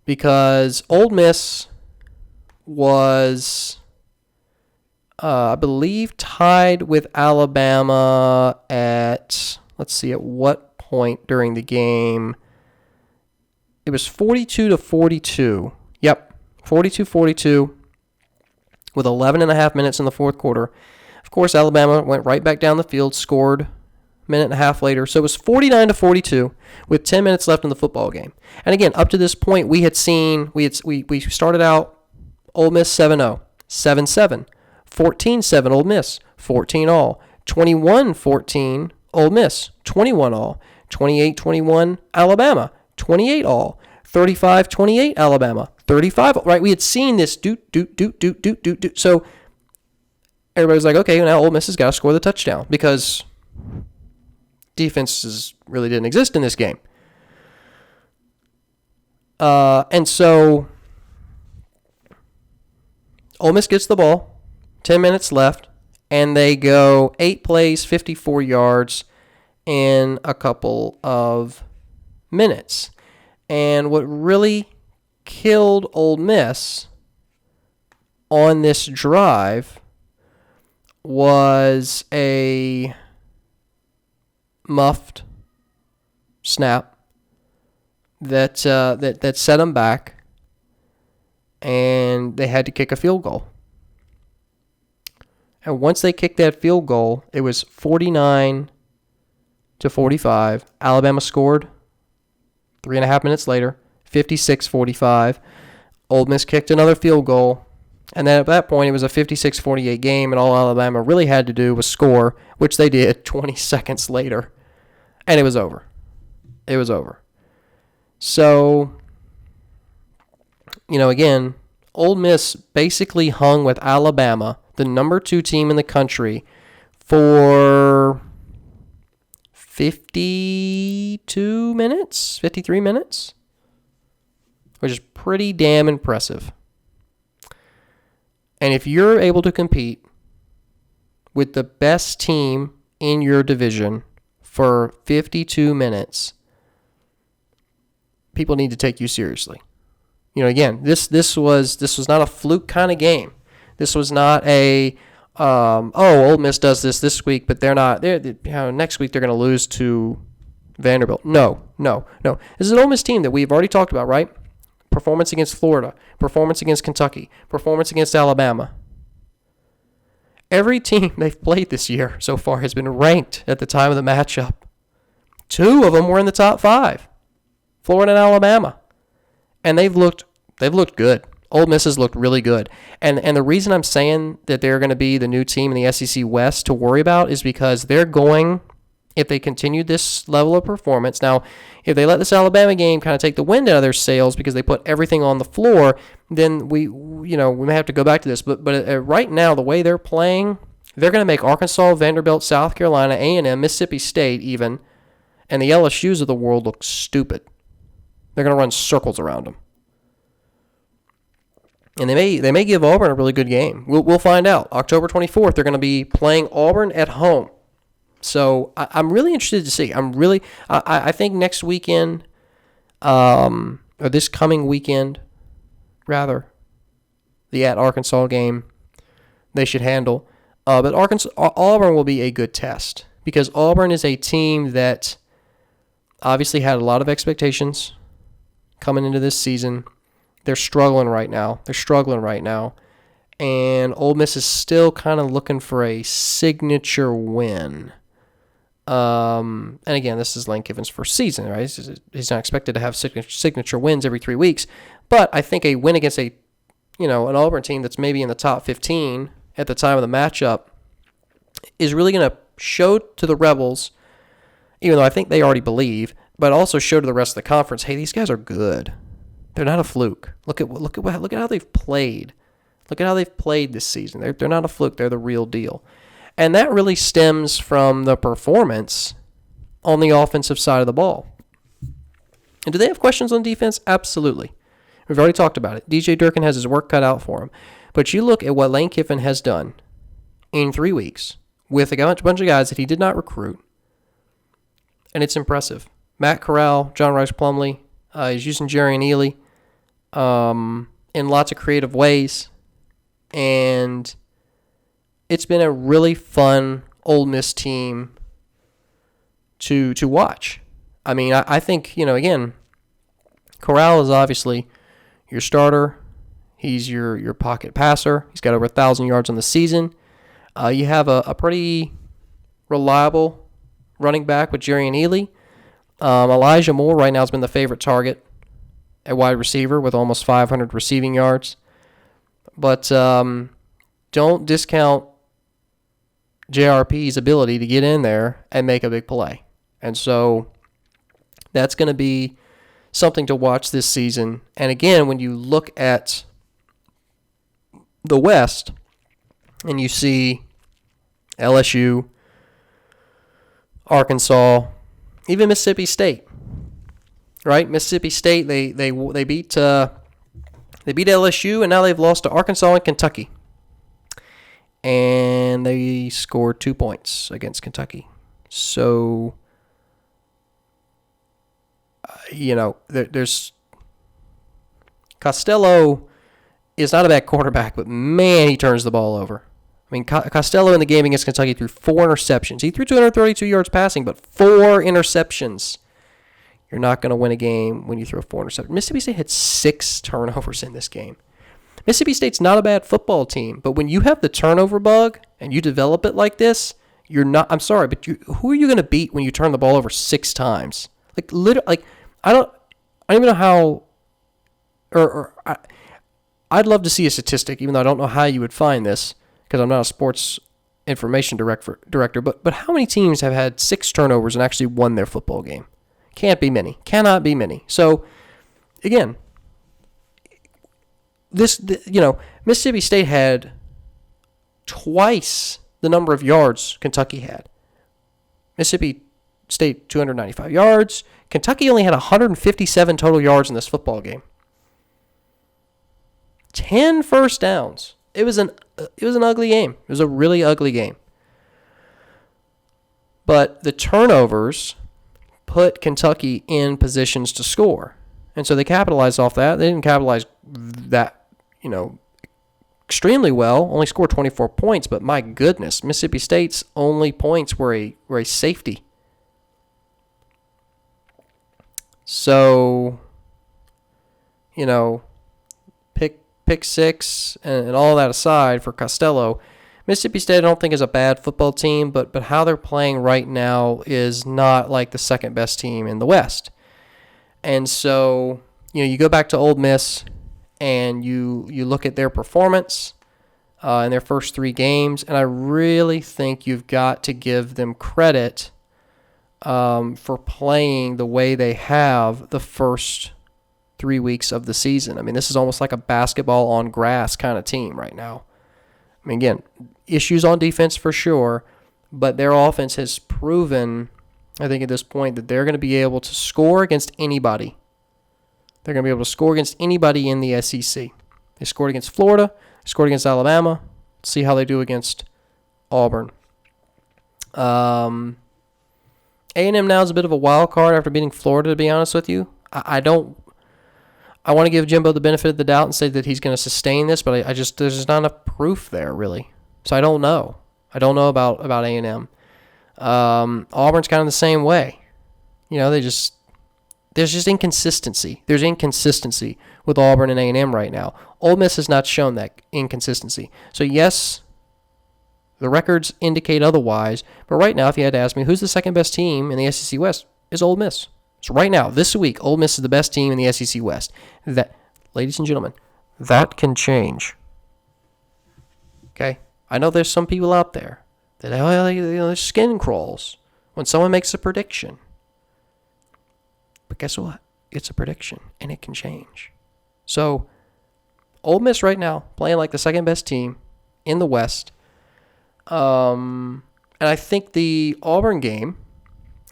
Because Ole Miss was, I believe, tied with Alabama at, let's see, at what point during the game? It was 42-42. Yep, 42-42 with 11 and a half minutes in the fourth quarter. Of course, Alabama went right back down the field, scored a minute and a half later. So it was 49-42 with 10 minutes left in the football game. And again, up to this point, we started out Ole Miss 7-0, 7-7, 14-7 Ole Miss, 14-all, 21-14 Ole Miss, 21-all, 28-21 Alabama, 28-all, 35-28 Alabama, 35, right? We had seen this do. So everybody's like, okay, now Ole Miss has got to score the touchdown because defenses really didn't exist in this game. And so Ole Miss gets the ball, 10 minutes left, and they go 8 plays, 54 yards in a couple of minutes. And what really killed Ole Miss on this drive was a muffed snap that set them back, and they had to kick a field goal. And once they kicked that field goal, it was 49-45. Alabama scored 3.5 minutes later, 56-45. Ole Miss kicked another field goal. And then at that point, it was a 56-48 game, and all Alabama really had to do was score, which they did 20 seconds later. And it was over. It was over. So, again, Ole Miss basically hung with Alabama, the number 2 team in the country, for 52 minutes, 53 minutes, which is pretty damn impressive. And if you're able to compete with the best team in your division for 52 minutes, people need to take you seriously. Again, this was not a fluke kind of game. This was not a Ole Miss does this week, but they're not. Next week they're going to lose to Vanderbilt. No. This is an Ole Miss team that we've already talked about, right? Performance against Florida, performance against Kentucky, performance against Alabama. Every team they've played this year so far has been ranked at the time of the matchup. 2 of them were in the top 5, Florida and Alabama, and they've looked good. Ole Miss has looked really good. And the reason I'm saying that they're going to be the new team in the SEC West to worry about is because they're going if they continue this level of performance. Now, if they let this Alabama game kind of take the wind out of their sails because they put everything on the floor, then we may have to go back to this. But right now, the way they're playing, they're going to make Arkansas, Vanderbilt, South Carolina, A&M, Mississippi State even, and the LSUs of the world look stupid. They're going to run circles around them. And they may give Auburn a really good game. We'll find out. October 24th, they're going to be playing Auburn at home. So I'm really interested to see. I think next weekend, or this coming weekend, rather, the at Arkansas game, they should handle. But Auburn will be a good test because Auburn is a team that obviously had a lot of expectations coming into this season. They're struggling right now. And Ole Miss is still kind of looking for a signature win. And again, this is Lane Kiffin's first season, right? He's not expected to have signature wins every 3 weeks. But I think a win against an Auburn team that's maybe in the top 15 at the time of the matchup is really going to show to the Rebels, even though I think they already believe, but also show to the rest of the conference, hey, these guys are good. They're not a fluke. Look at how they've played. Look at how they've played this season. They're not a fluke. They're the real deal. And that really stems from the performance on the offensive side of the ball. And do they have questions on defense? Absolutely. We've already talked about it. DJ Durkin has his work cut out for him. But you look at what Lane Kiffin has done in 3 weeks with a bunch of guys that he did not recruit, and it's impressive. Matt Corral, John Rice Plumlee, is using Jerry and Ely in lots of creative ways, and it's been a really fun Ole Miss team to watch. I mean, I think, again, Corral is obviously your starter. He's your pocket passer. He's got over 1,000 yards on the season. You have a pretty reliable running back with Jerry and Ely. Elijah Moore right now has been the favorite target at wide receiver with almost 500 receiving yards. But don't discount JRP's ability to get in there and make a big play. And so that's going to be something to watch this season. And again, when you look at the West and you see LSU, Arkansas, even Mississippi State, right? Mississippi State, they beat LSU, and now they've lost to Arkansas and Kentucky. And they scored 2 points against Kentucky. So, there's Costello is not a bad quarterback, but man, he turns the ball over. I mean, Costello in the game against Kentucky threw 4 interceptions. He threw 232 yards passing, but 4 interceptions. You're not going to win a game when you throw 4 interceptions. Mississippi State had 6 turnovers in this game. Mississippi State's not a bad football team, but when you have the turnover bug and you develop it like this, you're not. I'm sorry, but who are you going to beat when you turn the ball over 6 times? I don't even know how. I'd love to see a statistic, even though I don't know how you would find this because I'm not a sports information director. But how many teams have had 6 turnovers and actually won their football game? Can't be many. Cannot be many. So, again, Mississippi State had twice the number of yards Kentucky had. Mississippi State 295 yards. Kentucky only had 157 total yards in this football game. 10 first downs. It was an ugly game. It was a really ugly game. But the turnovers put Kentucky in positions to score. And so they capitalized off that. They didn't capitalize that, extremely well. Only scored 24 points, but my goodness, Mississippi State's only points were a safety. So, pick 6 and all that aside for Costello, Mississippi State I don't think is a bad football team, but how they're playing right now is not like the second best team in the West. And so, you go back to Ole Miss and you look at their performance in their first 3 games, and I really think you've got to give them credit for playing the way they have the first 3 weeks of the season. I mean, this is almost like a basketball on grass kind of team right now. I mean, again, issues on defense for sure, but their offense has proven, I think at this point, that they're going to be able to score against anybody. They're going to be able to score against anybody in the SEC. They scored against Florida. They scored against Alabama. Let's see how they do against Auburn. A&M now is a bit of a wild card after beating Florida, to be honest with you. I want to give Jimbo the benefit of the doubt and say that he's going to sustain this, but I just there's just not enough proof there, really. So I don't know. I don't know about A&M. Auburn's kind of the same way. You know, there's just inconsistency. There's inconsistency with Auburn and A&M right now. Ole Miss has not shown that inconsistency. So, yes, the records indicate otherwise, but right now, if you had to ask me, who's the second best team in the SEC West, is Ole Miss. So right now, this week, Ole Miss is the best team in the SEC West. That, ladies and gentlemen, that can change. Okay? I know there's some people out there that their skin crawls when someone makes a prediction. But guess what? It's a prediction, and it can change. So, Ole Miss right now, playing like the second best team in the West. And I think the Auburn game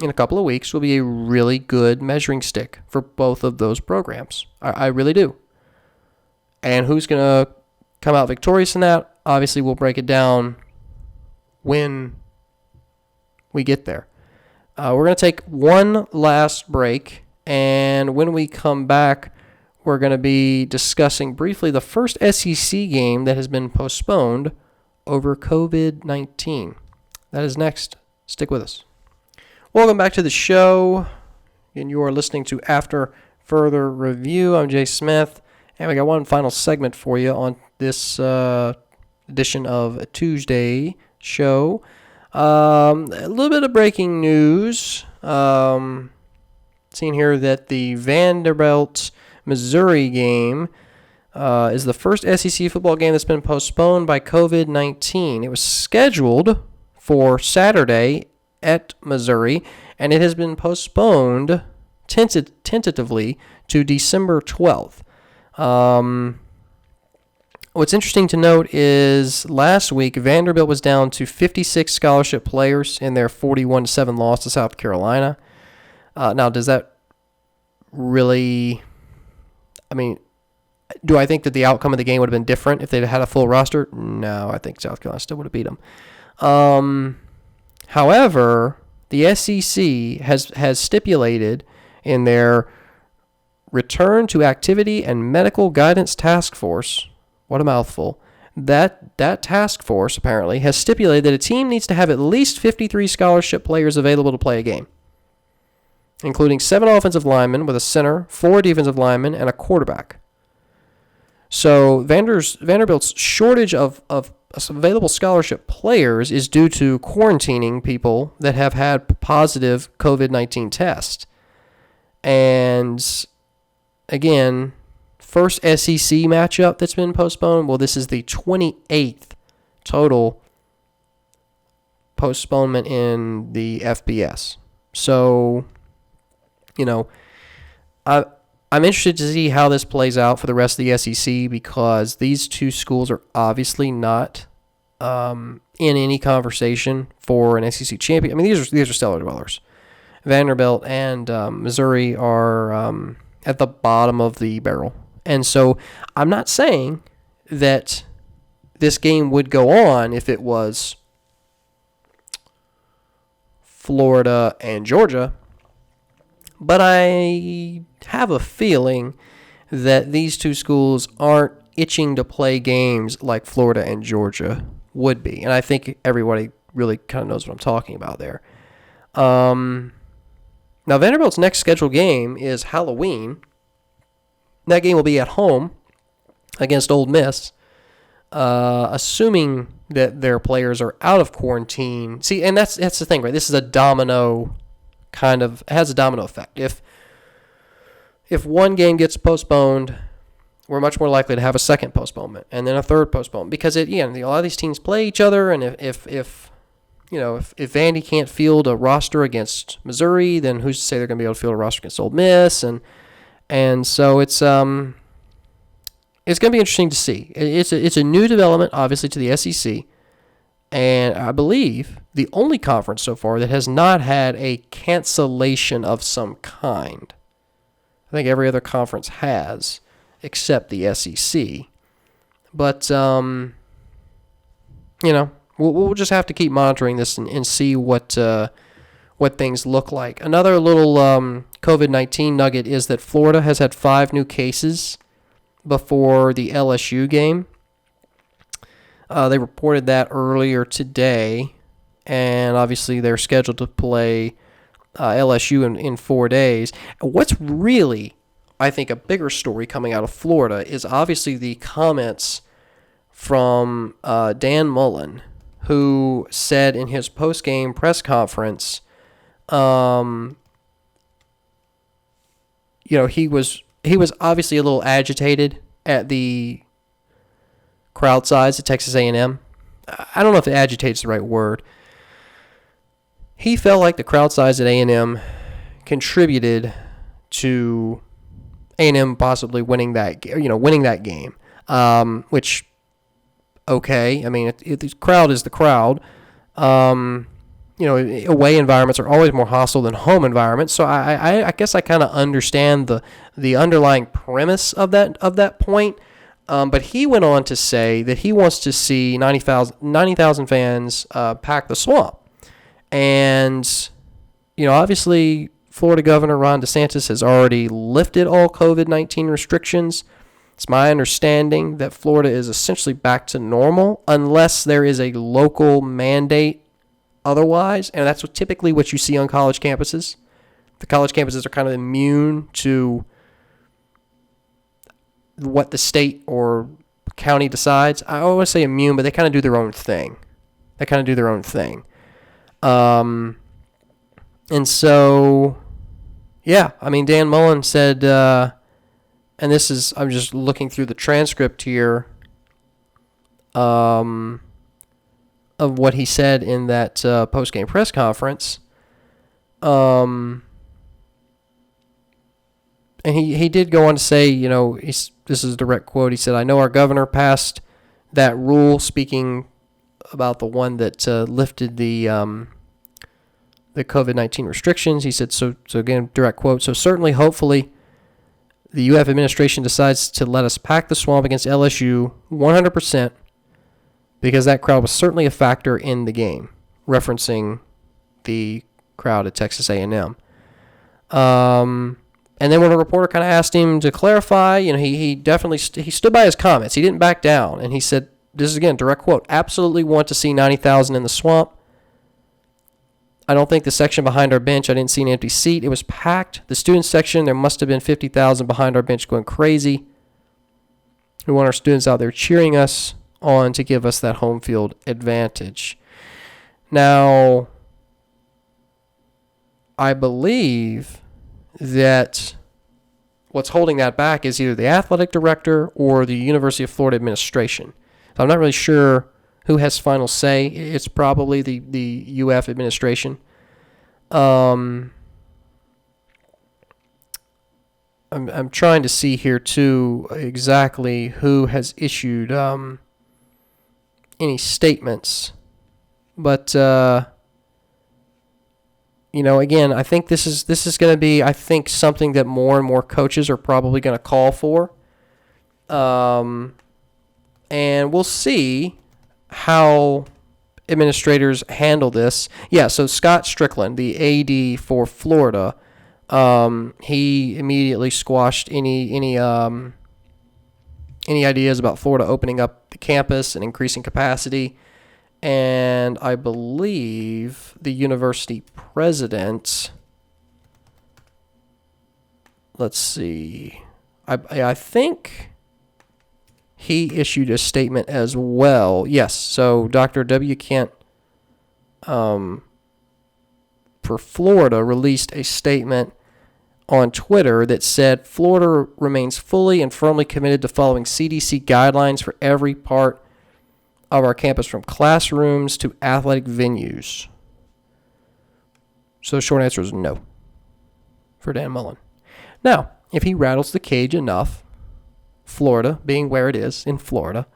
in a couple of weeks will be a really good measuring stick for both of those programs. I really do. And who's going to come out victorious in that? Obviously, we'll break it down when we get there. We're going to take one last break, and when we come back, we're going to be discussing briefly the first SEC game that has been postponed over COVID-19. That is next. Stick with us. Welcome back to the show, and you are listening to After Further Review. I'm Jay Smith, and we got one final segment for you on this edition of a Tuesday show. A little bit of breaking news. Seeing here that the Vanderbilt-Missouri game is the first SEC football game that's been postponed by COVID-19. It was scheduled for Saturday at Missouri, and it has been postponed tentatively to December 12th. What's interesting to note is last week, Vanderbilt was down to 56 scholarship players in their 41-7 loss to South Carolina. Now, does that really... I mean, do I think that the outcome of the game would have been different if they'd had a full roster? No, I think South Carolina still would have beat them. However, the SEC has stipulated in their Return to Activity and Medical Guidance Task Force, what a mouthful, that task force apparently has stipulated that a team needs to have at least 53 scholarship players available to play a game, including 7 offensive linemen with a center, 4 defensive linemen, and a quarterback. So Vanderbilt's shortage of available scholarship players is due to quarantining people that have had positive COVID-19 tests. And again, first SEC matchup that's been postponed, well, this is the 28th total postponement in the FBS. So, you know, I'm interested to see how this plays out for the rest of the SEC because these two schools are obviously not in any conversation for an SEC champion. I mean, these are stellar dwellers. Vanderbilt and Missouri are at the bottom of the barrel. And so I'm not saying that this game would go on if it was Florida and Georgia, but I have a feeling that these two schools aren't itching to play games like Florida and Georgia would be. And I think everybody really kind of knows what I'm talking about there. Now, Vanderbilt's next scheduled game is Halloween. That game will be at home against Ole Miss, assuming that their players are out of quarantine. See, and that's the thing, right? This is a domino kind of, it has a domino effect. If one game gets postponed, we're much more likely to have a second postponement and then a third postponement because a lot of these teams play each other, and if if Vandy can't field a roster against Missouri, then who's to say they're going to be able to field a roster against Ole Miss? And so it's going to be interesting to see. It's a new development, obviously, to the SEC, and I believe the only conference so far that has not had a cancellation of some kind. I think every other conference has, except the SEC. But we'll just have to keep monitoring this and see what things look like. Another little COVID-19 nugget is that Florida has had 5 new cases before the LSU game. They reported that earlier today, and obviously they're scheduled to play LSU in 4 days. What's really, I think, a bigger story coming out of Florida is obviously the comments from Dan Mullen, who said in his post-game press conference, he was obviously a little agitated at the crowd size at Texas A&M. I don't know if agitate's the right word. He felt like the crowd size at A&M contributed to A&M possibly winning that game. Which, okay, I mean, the crowd is the crowd. Away environments are always more hostile than home environments. So I guess I kind of understand the underlying premise of that point. But he went on to say that he wants to see 90,000 fans pack the Swamp. And, obviously Florida Governor Ron DeSantis has already lifted all COVID-19 restrictions. It's my understanding that Florida is essentially back to normal unless there is a local mandate otherwise, and that's typically what you see on college campuses. The college campuses are kind of immune to what the state or county decides. I don't want to say immune, but they kind of do their own thing. And so, yeah, I mean, Dan Mullen said, and this is, I'm just looking through the transcript here of what he said in that post-game press conference. And he did go on to say, this is a direct quote. He said, "I know our governor passed that rule," speaking about the one that lifted the COVID-19 restrictions. He said, so again, direct quote, "So certainly, hopefully, the UF administration decides to let us pack the Swamp against LSU 100%, because that crowd was certainly a factor in the game," referencing the crowd at Texas A&M. And then when a reporter kind of asked him to clarify, he definitely he stood by his comments. He didn't back down, and he said, this is again direct quote, "Absolutely want to see 90,000 in the Swamp. I don't think the section behind our bench, I didn't see an empty seat. It was packed. The student section, there must have been 50,000 behind our bench going crazy. We want our students out there cheering us on to give us that home field advantage." Now, I believe that what's holding that back is either the athletic director or the University of Florida administration. So I'm not really sure who has final say. It's probably the UF administration. I'm trying to see here too exactly who has issued any statements, but again, I think this is going to be, I think, something that more and more coaches are probably going to call for, and we'll see how administrators handle this. Yeah, so Scott Strickland, the AD for Florida, he immediately squashed any ideas about Florida opening up the campus and increasing capacity. And I believe the university president, let's see, I think he issued a statement as well. Yes, so Dr. W. Kent for Florida released a statement on Twitter that said, "Florida remains fully and firmly committed to following CDC guidelines for every part of our campus from classrooms to athletic venues? So the short answer is no for Dan Mullen. Now, if he rattles the cage enough, Florida being where it is in Florida,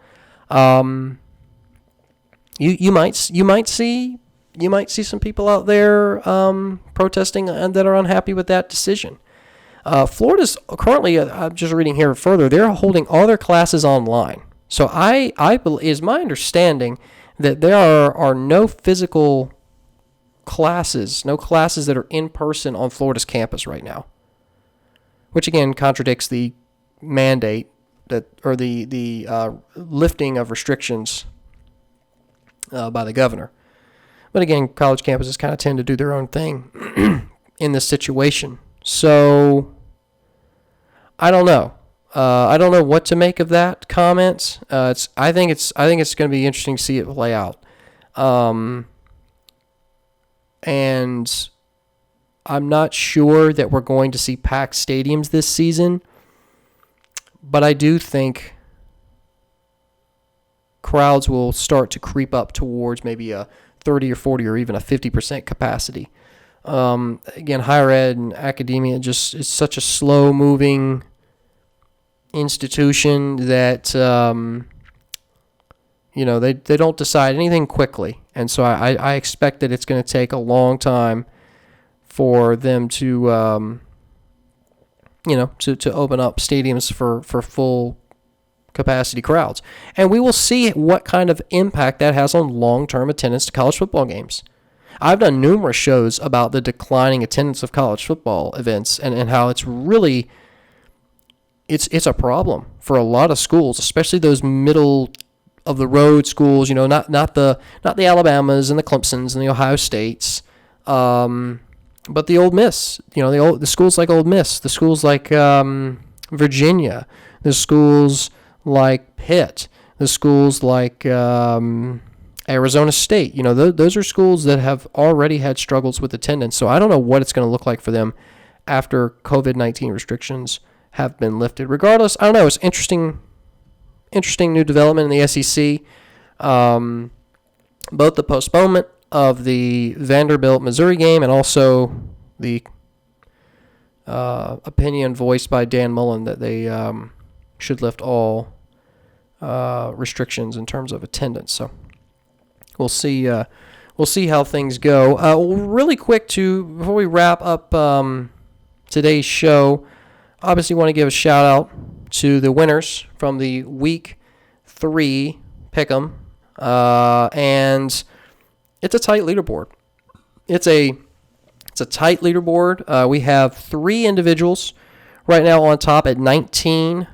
you might see some people out there protesting and that are unhappy with that decision. Florida's currently, I'm just reading here further, they're holding all their classes online. So is my understanding that there are no physical classes, no classes that are in person on Florida's campus right now, which again contradicts the mandate or the lifting of restrictions by the governor. But again, college campuses kind of tend to do their own thing in this situation. So I don't know. I don't know what to make of that comment. I think it's going to be interesting to see it play out. And I'm not sure that we're going to see packed stadiums this season, but I do think crowds will start to creep up towards maybe a 30 or 40 or even a 50% capacity. Again, higher ed and academia just is such a slow-moving institution that they don't decide anything quickly, and so I expect that it's going to take a long time for them to open up stadiums for full capacity crowds, and we will see what kind of impact that has on long-term attendance to college football games. I've done numerous shows about the declining attendance of college football events and how it's really it's a problem for a lot of schools, especially those middle of the road schools, not the Alabamas and the Clemsons and the Ohio States, but the Ole Miss, the schools like Ole Miss, the schools like Virginia, the schools like Pitt, the schools like Arizona State. Those are schools that have already had struggles with attendance. So I don't know what it's going to look like for them after COVID-19 restrictions have been lifted. Regardless, I don't know. It's interesting new development in the SEC. Both the postponement of the Vanderbilt-Missouri game and also the opinion voiced by Dan Mullen that they should lift all restrictions in terms of attendance. So we'll see how things go. Really quick before we wrap up today's show, obviously want to give a shout out to the winners from the Week 3 Pick'em, and it's a tight leaderboard. It's a tight leaderboard. We have 3 individuals right now on top at 19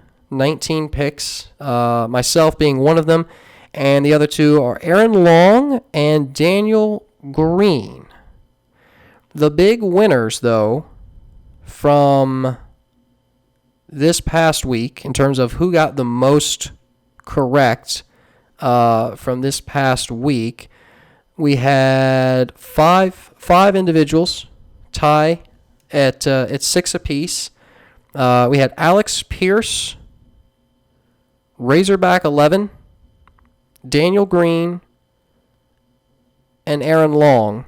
picks, myself being one of them, and the other 2 are Aaron Long and Daniel Green. The big winners, though, from this past week in terms of who got the most correct from this past week, we had five individuals tie at 6 apiece. We had Alex Pierce, Razorback 11, Daniel Green, and Aaron Long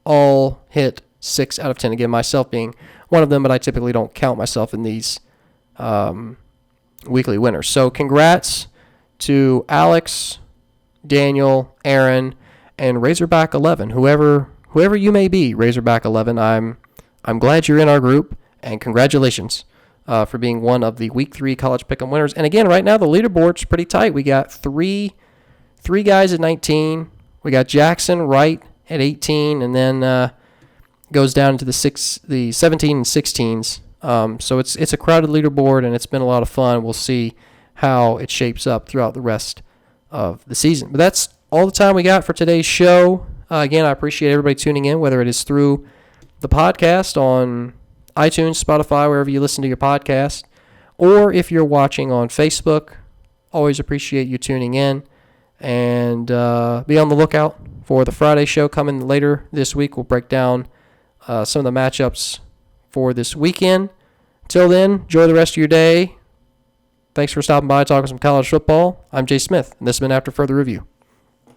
all hit 6 out of 10. Again, myself being one of them, but I typically don't count myself in these weekly winners. So congrats to Alex, Daniel, Aaron, and Razorback 11. Whoever you may be, Razorback 11, I'm glad you're in our group, and congratulations for being one of the Week 3 College Pick'em winners. And again, right now the leaderboard's pretty tight. We got three guys at 19. We got Jackson Wright at 18, and then goes down into the 17 and 16s. So it's a crowded leaderboard, and it's been a lot of fun. We'll see how it shapes up throughout the rest of the season. But that's all the time we got for today's show. Again, I appreciate everybody tuning in, whether it is through the podcast on iTunes, Spotify, wherever you listen to your podcast, or if you're watching on Facebook. Always appreciate you tuning in, and be on the lookout for the Friday show coming later this week. We'll break down some of the matchups for this weekend. Till then, enjoy the rest of your day. Thanks for stopping by, talking some college football. I'm Jay Smith, and this has been After Further Review.